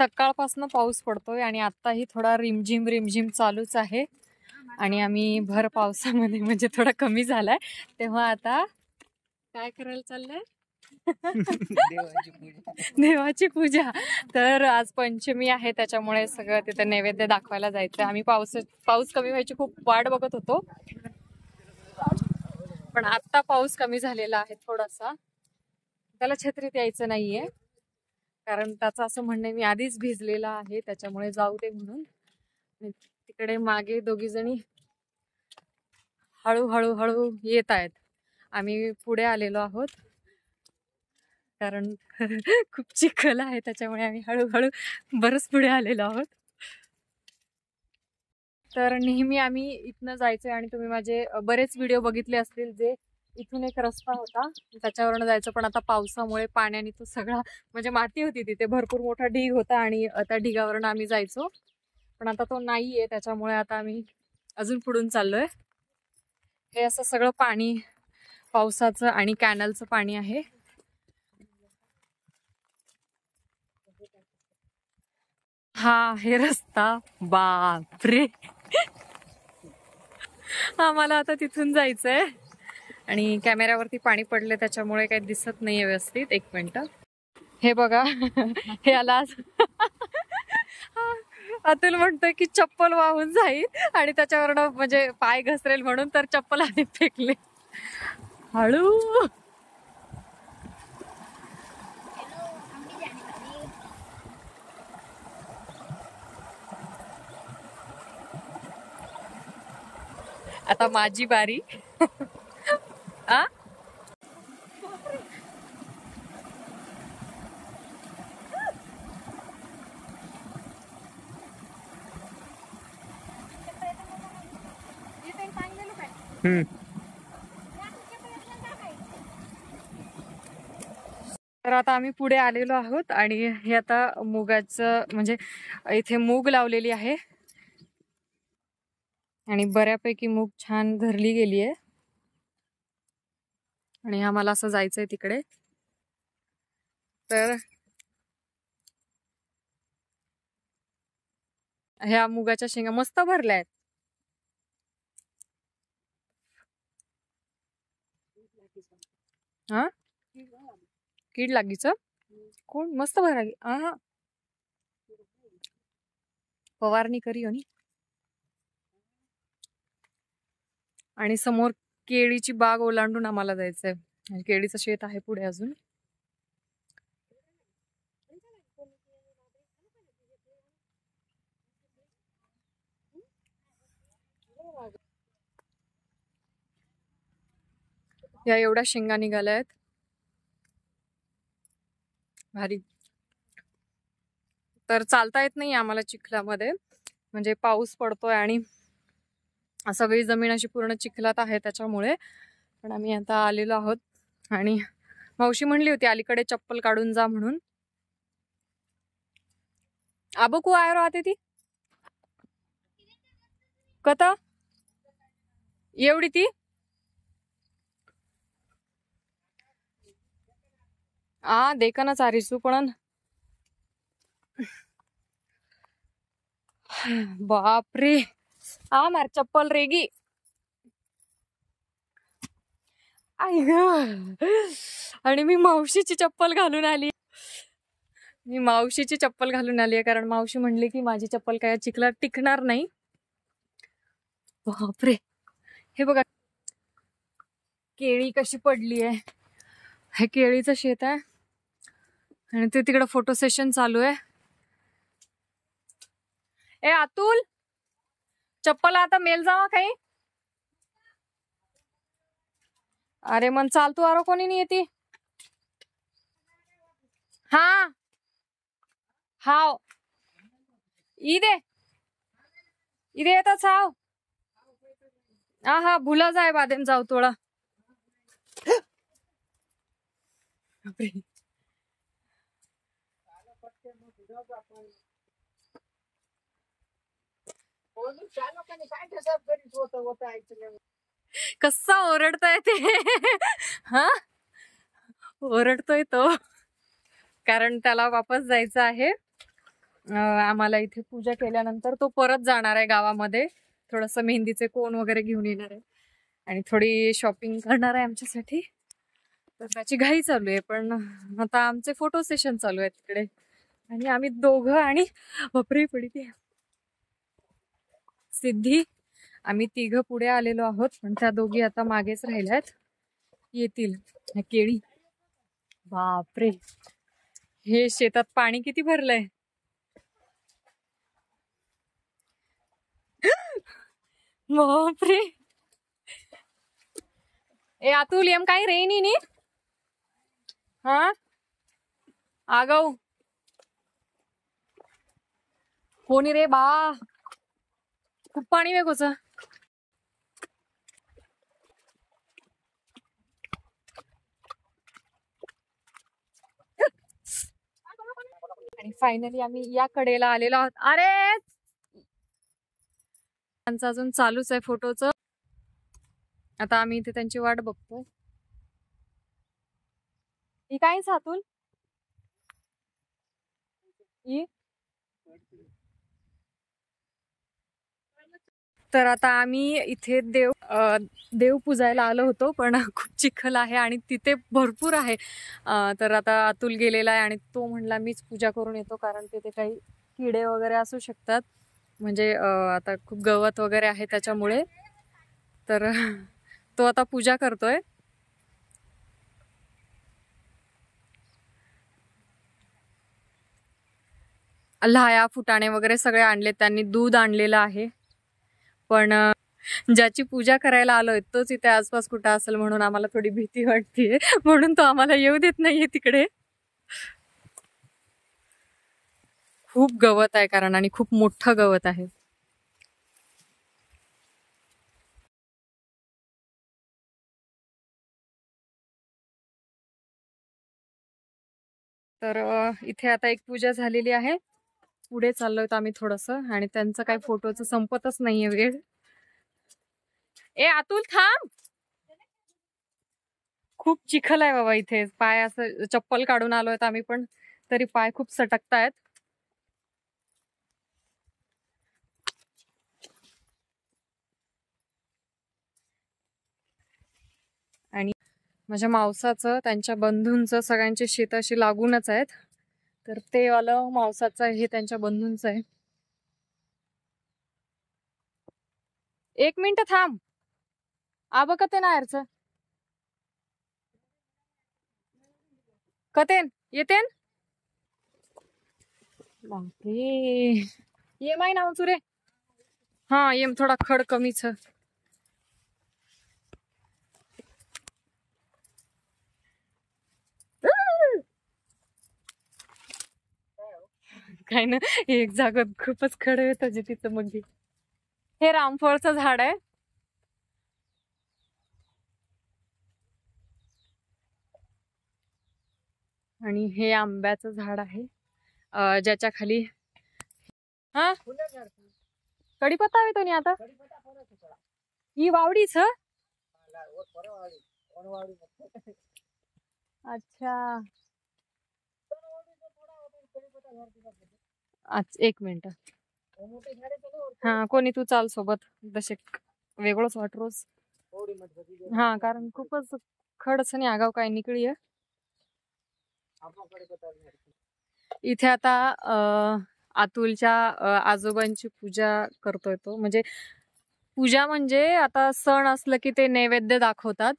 सकाळपासून पाऊस पडतोय आणि आत्ताही थोडा रिमझिम रिमझिम चालूच आहे आणि आम्ही भर पावसामध्ये म्हणजे थोडा कमी झालाय तेव्हा आता काय करायला चाललंय देवाची पूजा. तर आज पंचमी आहे त्याच्यामुळे सगळं तिथे नैवेद्य दाखवायला जायचं. आम्ही पाऊस कमी व्हायची खूप वाट बघत होतो पण आता पाऊस कमी झालेला आहे थोडासा. त्याला छत्रीत यायचं नाहीये कारण त्याचं असं म्हणणं मी आधीच भिजलेला आहे त्याच्यामुळे जाऊ दे म्हणून. तिकडे मागे दोघी जणी हळूहळू हळू येत आहेत. आम्ही पुढे आलेलो आहोत कारण खूप चिखल आहे त्याच्यामुळे आम्ही हळूहळू बरंच पुढे आलेलो आहोत. तर नेहमी आम्ही इथनं जायचोय आणि तुम्ही माझे बरेच व्हिडिओ बघितले असतील जे इथून एक रस्ता होता त्याच्यावरनं जायचं पण आता पावसामुळे पाण्याने तो सगळा म्हणजे माती होती तिथे भरपूर मोठा ढीग होता आणि त्या ढिगावरनं आम्ही जायचो पण आता तो नाहीये त्याच्यामुळे आता आम्ही अजून पुढून चाललोय. हे असं सगळं पाणी पावसाचं आणि कॅनलचं पाणी आहे. हा आहे रस्ता. बापरे आम्हाला आता तिथून जायचंय आणि कॅमेऱ्यावरती पाणी पडले त्याच्यामुळे काही दिसत नाहीये व्यवस्थित. एक मिनिट हे बघा हे आला अतुल म्हणतोय की चप्पल वाहून जाईल आणि त्याच्यावरनं म्हणजे पाय घसरेल म्हणून तर चप्पल आधी फेकले. हळू आता माझी बारी. आ तर आता आम्ही पुढे आलेलो आहोत आणि हे आता मुगाचं म्हणजे इथे मूग लावलेली आहे आणि बऱ्यापैकी मूग छान धरली गेली आहे आणि आम्हाला असं जायचंय तिकडे. तर ह्या मुगाच्या शेंगा मस्त भरल्या आहेत. हा कीड लागीच कोण मस्त भराली. हा फवारणी करी हो. आणि समोर केळीची बाग ओलांडून आम्हाला जायचंय आणि केळीचं शेत आहे पुढे अजून. या एवढ्या शेंगा निघाल्या आहेत भारी. तर चालता येत नाही आम्हाला चिखलामध्ये म्हणजे पाऊस पडतोय आणि सगळी जमीन अशी पूर्ण चिखलात आहे त्याच्यामुळे. पण आम्ही आता आलेलो आहोत आणि मावशी म्हणली होती अलीकडे चप्पल काढून जा म्हणून. आबो को आयो राहते ती कता एवढी ती देखना चारीसू पण बापरे मार चप्पल रेगी. आई ग आणि मी मावशीची चप्पल घालून आली. कारण मावशी म्हणली की माझी चप्पल काय चिखलात टिकणार नाही. बापरे हे बघा केळी कशी पडली आहे. हे केळीचं शेत आहे आणि ते तिकडे फोटो सेशन चालू आहे. ए अतुल चप्पल आता मेल जावा काही. अरे मन चालतो आरो कोणी नाही येते. हा हाव इदे येतच हाव. हा भुला जाय बादेन जाऊ थोडा. कसा ओरडतोय ते. हा ओरडतोय तो कारण त्याला वापस जायचं आहे आम्हाला इथे पूजा केल्यानंतर तो परत जाणार आहे गावामध्ये. थोडस मेहंदीचे कोण वगैरे घेऊन येणार आहे आणि थोडी शॉपिंग करणार आहे आमच्यासाठी. तर त्याची घाई चालू आहे. पण आता आमचे फोटो सेशन चालू आहे तिकडे आणि आम्ही दोघं आणि बापरे पडते सिद्धी, आम्ही तिघं पुढे आलेलो आहोत पण त्या दोघी आता मागेच राहिल्यात. येतील. केळी, बापरे हे शेतात पाणी किती भरलंय. बापरे. ए अतुल एम काही रेनी नी हा आगाऊ कोणी रे बा, खूप पाणी वेगोच. आणि फायनली आम्ही या कडेला आलेलो आहोत. अरे त्यांचं अजून चालूच आहे फोटोचं. आता आम्ही इथे त्यांची वाट बघतोय. ही काय सातून ही. तर आता आम्ही इथे देव पुजायला आलो होतो पण खूप चिखल आहे आणि तिथे भरपूर आहे. तर आता अतुल गेलेला आहे आणि तो म्हणला मीच पूजा करून येतो कारण तिथे काही किडे वगैरे असू शकतात. म्हणजे आता खूप गवत वगैरे आहे त्याच्यामुळे. तर तो आता पूजा करतोय. लाह्या फुटाणे वगैरे सगळे आणले त्यांनी. दूध आणलेलं आहे. पण ज्याची पूजा करायला आलोय तोच इथे आसपास कुठं असेल म्हणून आम्हाला थोडी भीती वाटतेय. म्हणून तो आम्हाला येऊ देत नाहीये तिकडे. खूप गवत आहे कारण आणि खूप मोठं गवत आहे. तर इथे आता एक पूजा झालेली आहे. पुढे चाललोय आम्ही थोडस आणि त्यांचं काही फोटोचं संपतच नाहीये वेळ. ए अतुल थांब. खूप चिखल आहे बाबा इथे. पाय असं चप्पल काढून आलोय आम्ही पण तरी पाय खूप सटकतायत. आणि माझ्या मावसाचं त्यांच्या बंधूंचं सगळ्यांची शेत अशी लागूनच आहेत. तर ते वालं मावसाचं हे त्यांच्या बंधूंचं आहे. एक मिनिट थांब. आब कते ना यारच कतेन येतेन. बापरे ये माय नाव चुरे. हा येम थोडा खड कमीच. काय ना एक जागा खूपच खड येत तिथं. मग हे रामफळचं झाड आहे. आणि हे आंब्याचं झाड आहे ज्याच्या खाली हा कढीपत्ता हवे तो आता ही वावडीच. अच्छा अच्छा एक मिनिट. हा कोणी तू चाल सोबत जसे वेगळंच वाट रोज. हा कारण खूपच खडच नाही आगाव काय निकळी आहे. इथे आता अतुलच्या आजोबांची पूजा करतोय तो. म्हणजे पूजा म्हणजे आता सण असलं की ते नैवेद्य दाखवतात.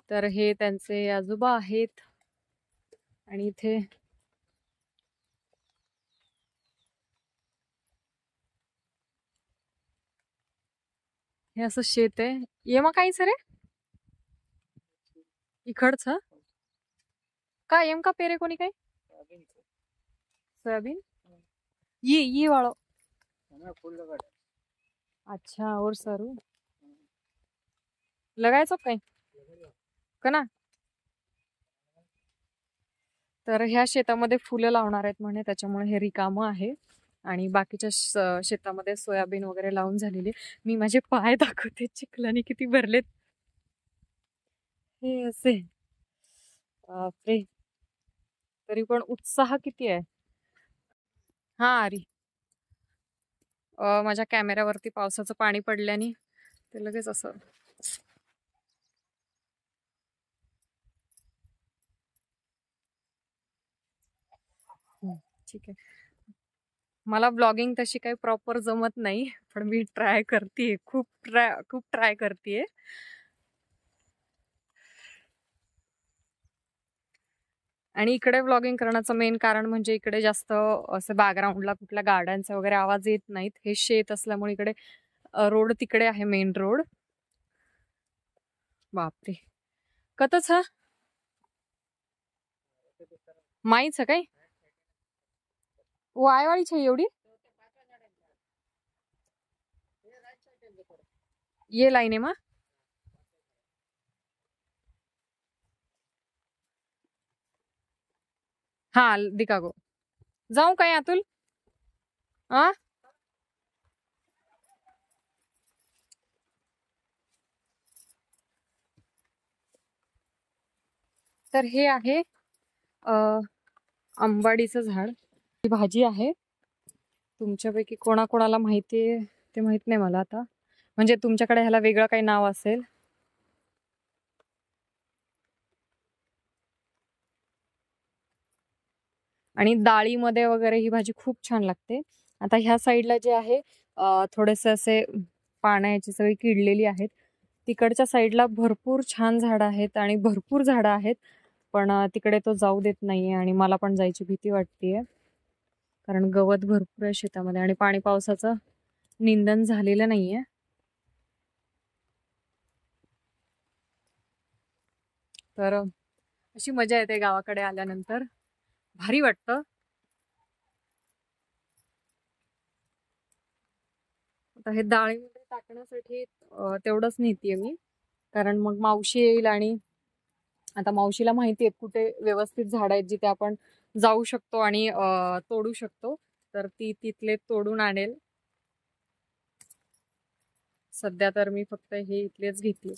तर हे त्यांचे आजोबा आहेत आणि इथे हे असं शेत आहे. ये मग काहीच रे इकडच काय एम का पेरे कोणी काही सोयाबीन ये वाळो. अच्छा और सरू लगायचो काय कना. तर ह्या शेतामध्ये फुलं लावणार आहेत म्हणे त्याच्यामुळे हे रिकामं आहे. आणि बाकीच्या शेतामध्ये सोयाबीन वगैरे लावून झालेली. मी माझे पाय दाखवते चिखलाने किती भरलेत. हे असे बापरे तरी पण उत्साह किती आहे. हा आरी. माझ्या कॅमेऱ्यावरती पावसाचं पाणी पडल्याने ते लगेच असं ठीक आहे. मला ब्लॉगिंग तशी काही प्रॉपर जमत नाही, पण मी ट्राय करते, खूप ट्राय करते. आणि इकडे व्लॉगिंग करण्याचं मेन कारण म्हणजे इकडे जास्त असं बॅकग्राऊंडला कुठल्या गाड्यांचा वगैरे आवाज येत नाहीत. हे शेत असल्यामुळे इकडे रोड तिकडे आहे, मेन रोड. बापरे, कतच हा माहीच काय वायवाळी छे एवढी ये लाईने मा हा दिका गो जाऊ काय अतुल आ तर हे आहे आंबाडीचं झाड. ही भाजी आहे. तुमच्यापैकी कोणाकोणाला माहिती आहे ते माहित नाही मला आता, म्हणजे तुमच्याकडे ह्याला वेगळं काही नाव असेल. आणि डाळीमध्ये वगैरे ही भाजी खूप छान लागते. आता ह्या साईडला जे आहे थोडेसे असे पाण्याची सगळी किडलेली आहेत. तिकडच्या साईडला भरपूर छान झाडं आहेत आणि भरपूर झाडं आहेत, पण तिकडे तो जाऊ देत नाहीये आणि मला पण जायची भीती वाटतेय, कारण गवत भरपूर आहे शेतामध्ये आणि पाणी पावसाचं निंदन झालेलं नाहीये. तर अशी मजा येते गावाकडे आल्यानंतर, भारी वाटतं. आता हे डाळीमध्ये टाकण्यासाठी तेवढंच नेतीये मी, कारण मग मावशी येईल आणि आता मावशीला माहिती आहे कुठे व्यवस्थित झाड आहेत जिथे आपण जाऊ शकतो आणि तोडू शकतो, तर ती तिथले तोडून आणेल. सध्या तर मी फक्त हे इथलेच घेतले,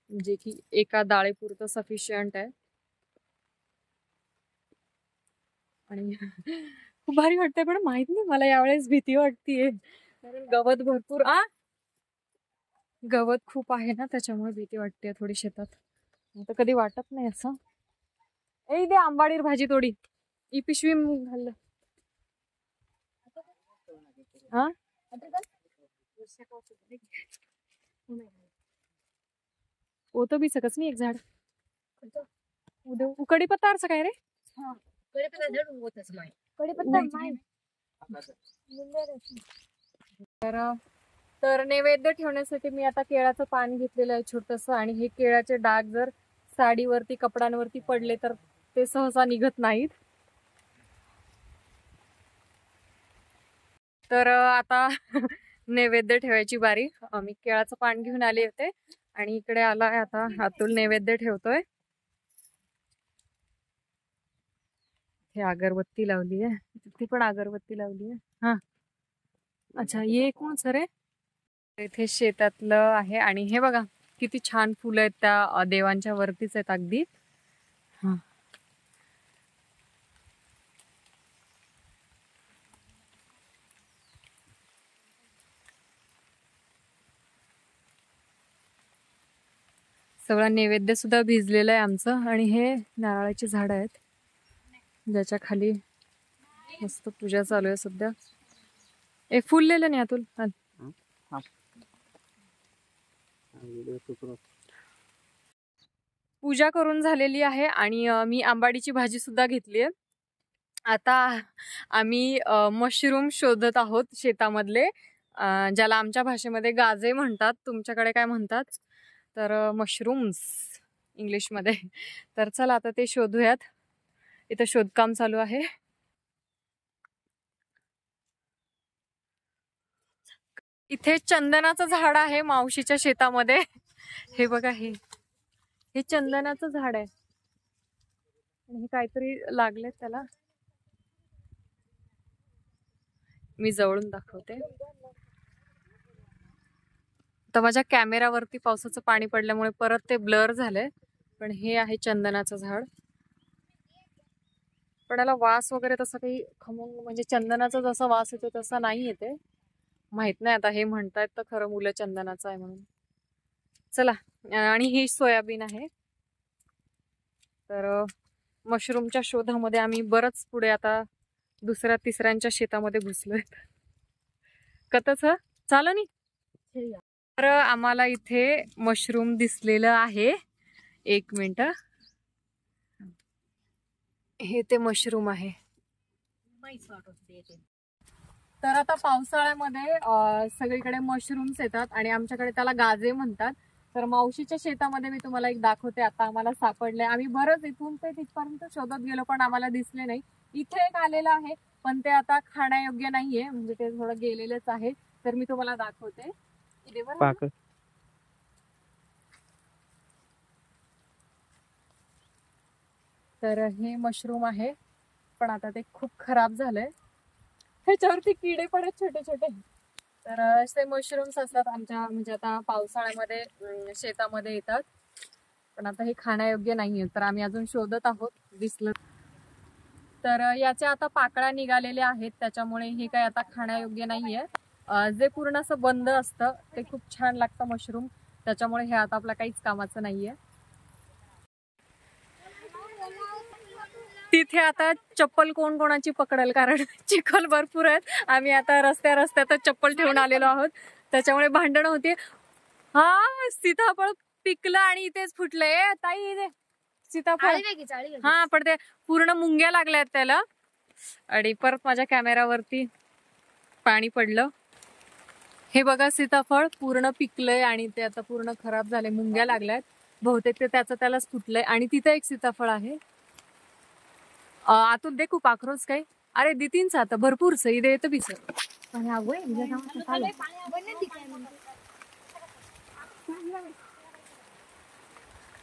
जे की एका डाळीपुरतं सफिशियंट आहे. आणि खूप भारी वाटतंय, पण माहित नाही मला यावेळेस भीती वाटतेय, कारण गवत भरपूर गवत खूप आहे ना, त्याच्यामुळे भीती वाटते थोडी शेतात. तर कधी वाटत नाही असं. ए दे आंबाडीर भाजी तोडी ई पिशवी घाल हा होतं बी सकच नाही एक झाड उद्या कढीपत्ता अर्थ काय रे. तर नैवेद्य ठेवण्यासाठी मी आता केळाचं पान घेतलेलं आहे छोटस, आणि हे केळाचे डाग जर साडीवरती कपड्यांवरती पडले तर ते सहसा निघत नाहीत. तर आता नैवेद्य ठेवायची बारी. मी केळाचं पान घेऊन आले होते आणि इकडे आलाय आता अतुल नैवेद्य ठेवतोय. हे अगरबत्ती लावली आहे, तिथे पण अगरबत्ती लावली आहे. हा अच्छा, ये कोण सर आहे. इथे शेतातलं आहे आणि हे बघा किती छान फुलं आहेत, त्या देवांच्या वरतीच आहेत अगदी. हा सगळा नैवेद्य सुद्धा भिजलेलं आहे आमचं. आणि हे नारळाची झाड आहेत ज्याच्या खाली मस्त पूजा चालू आहे सध्या. ए फुललेलं नाही अतुल. पूजा करून झालेली आहे आणि मी आंबाडीची भाजी सुद्धा घेतली आहे. आता आम्ही मशरूम शोधत आहोत शेतामधले, ज्याला आमच्या भाषेमध्ये गाजे म्हणतात. तुमच्याकडे काय म्हणतात? तर मशरूम्स इंग्लिशमध्ये. तर चला आता ते शोधूयात. इथं शोधकाम चालू आहे. इथे चंदनाचं झाड आहे मावशीच्या शेतामध्ये. हे बघा, हे चंदनाचं झाड आहे आणि हे काहीतरी लागले त्याला. मी जवळून दाखवते. तर माझ्या कॅमेरावरती पावसाचं पाणी पडल्यामुळे परत ते ब्लर झालंय, पण हे आहे चंदनाचं झाड. पण याला वास वगैरे तसं काही खमंग म्हणजे चंदनाचा जसा वास येतो तसा नाही येते. माहित नाही आता, हे म्हणतायत तर खरं मुलं चंदनाचा आहे म्हणून. चला, आणि ही सोयाबीन आहे. तर मशरूमच्या शोधामध्ये आम्ही बरंच पुढे आता दुसऱ्या तिसऱ्यांच्या शेतामध्ये घुसलोय. कतच चाल नी. तर आम्हाला इथे मशरूम दिसलेलं आहे. एक मिनिट, हे ते मशरूम आहे. तर आता पावसाळ्यामध्ये सगळीकडे मशरूम्स येतात आणि आमच्याकडे त्याला गाजे म्हणतात. तर मावशीच्या शेतामध्ये मी तुम्हाला एक दाखवते. आता आम्हाला सापडले. आम्ही बरंच इथून ते तिथपर्यंत शोधत गेलो पण आम्हाला दिसले नाही. इथे एक आलेलं आहे पण ते आता खाण्यायोग्य नाहीये, म्हणजे ते थोडं गेलेलंच आहे. तर मी तुम्हाला दाखवते. तर हे मशरूम आहे पण आता ते खूप खराब झालंय. ह्याच्यावरती किडे पण आहेत छोटे छोटे. तर असे मशरूम्स असतात आमच्या, म्हणजे आता पावसाळ्यामध्ये शेतामध्ये येतात पण आता हे खाण्यायोग्य नाहीये. तर आम्ही अजून शोधत आहोत, दिसलं तर. याच्या आता पाकळ्या निघालेल्या आहेत त्याच्यामुळे हे काय आता खाण्यायोग्य नाहीये. जे पूर्ण असं बंद असतं ते खूप छान लागतं मशरूम, त्याच्यामुळे हे आता आपल्या काहीच कामाचं नाहीये. तिथे आता चप्पल कोण कोणाची पकडेल, कारण चिखल भरपूर आहेत. आम्ही आता रस्त्यातच चप्पल ठेवून आलेलो आहोत त्याच्यामुळे भांडण होती. हा, सीताफळ पिकलं आणि इथेच फुटलंय ताई सीताफळ. हा, पण ते पूर्ण मुंग्या लागल्यात त्याला. आणि परत माझ्या कॅमेरावरती पाणी पडलं. हे बघा, सीताफळ पूर्ण पिकलंय आणि ते आता पूर्ण खराब झाले, मुंग्या लागल्यात. बहुतेक ते त्यालाच फुटलंय. आणि तिथे एक सीताफळ आहे. आतून देखू पाखरोच काही. अरे दितीन आता भरपूर इथे येतं बी सर.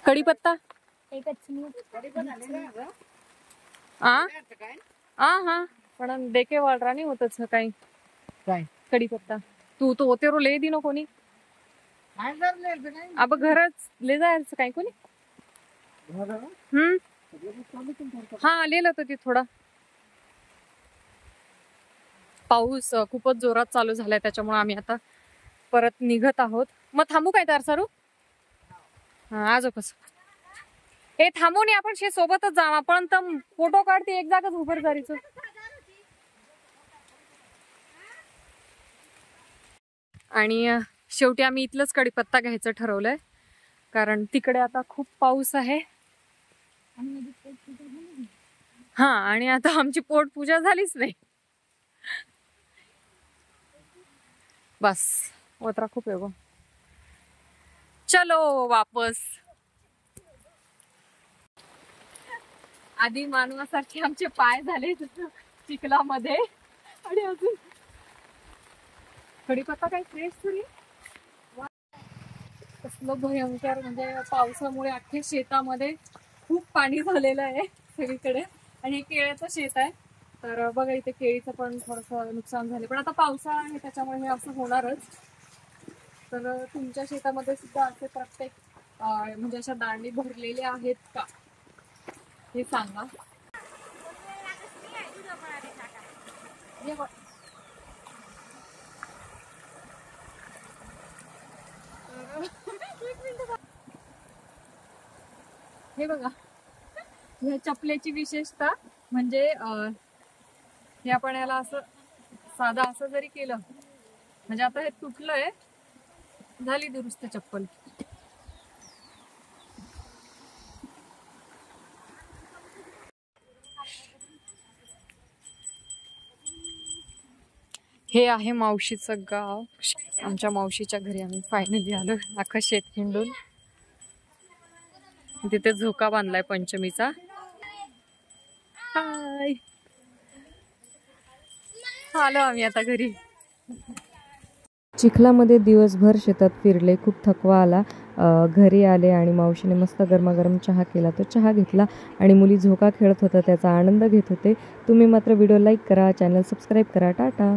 कढीपत्ता हा पण देखे वाळरा नाही होतच काही. काय कढीपत्ता तू तो होते रो ले दी ना कोणी. अब घरच ले जायचं काय कोणी. हा लिहिलं तर ती थोडा. पाऊस खूपच जोरात चालू झालाय त्याच्यामुळे आम्ही आता परत निघत आहोत. मग थांबू काय तर सरू. हा आजो कस हे थांबू नये, आपण सोबतच जाऊ. आपण तर फोटो काढते एक जागाच उभर जारीच. आणि शेवटी आम्ही इथलंच कढीपत्ता घ्यायचं ठरवलंय कारण तिकडे आता खूप पाऊस आहे. हा, आणि आता आमची पोटपूजा झालीच नाही. बस वत्रा खूप आहे. चलो वापस. आधी मानवासारखे आमचे पाय झाले चिखलामध्ये आणि अजून कढीपत्ता काय फ्रेश तरी. कसलं भयंकर, म्हणजे पावसामुळे अख्ख्या शेतामध्ये खूप पाणी झालेलं आहे सगळीकडे. आणि हे केळीचं शेत आहे. तर बघा इथे केळीचं पण थोडंसं नुकसान झाले, पण आता पावसाळा आहे त्याच्यामुळे हे असं होणारच. तर तुमच्या शेतामध्ये सुद्धा असे प्रत्येक म्हणजे अशा दांडी भरलेल्या आहेत का हे सांगा. हे बघा, ह्या चपलेची विशेषता म्हणजे हे आपण याला असं साधा असं जरी केलं म्हणजे आता हे तुटलंय, झाली दुरुस्त चप्पल. हे आहे मावशीचं गाव. आमच्या मावशीच्या घरी आम्ही फायनली आलो. अख्खं शेत हिंडून. तिथे झोका बांधलाय पंचमीचा. हाय, आलो आम्ही आता घरी. चिखलामध्ये दिवसभर शेतात फिरले, खूप थकवा आला. घरी आले आणि मावशीने मस्त गरमागरम चहा केला. तो चहा घेतला आणि मुली झोका खेळत होता त्याचा आनंद घेत होते. तुम्ही मात्र व्हिडिओ लाईक करा, चॅनल सबस्क्राईब करा. टाटा.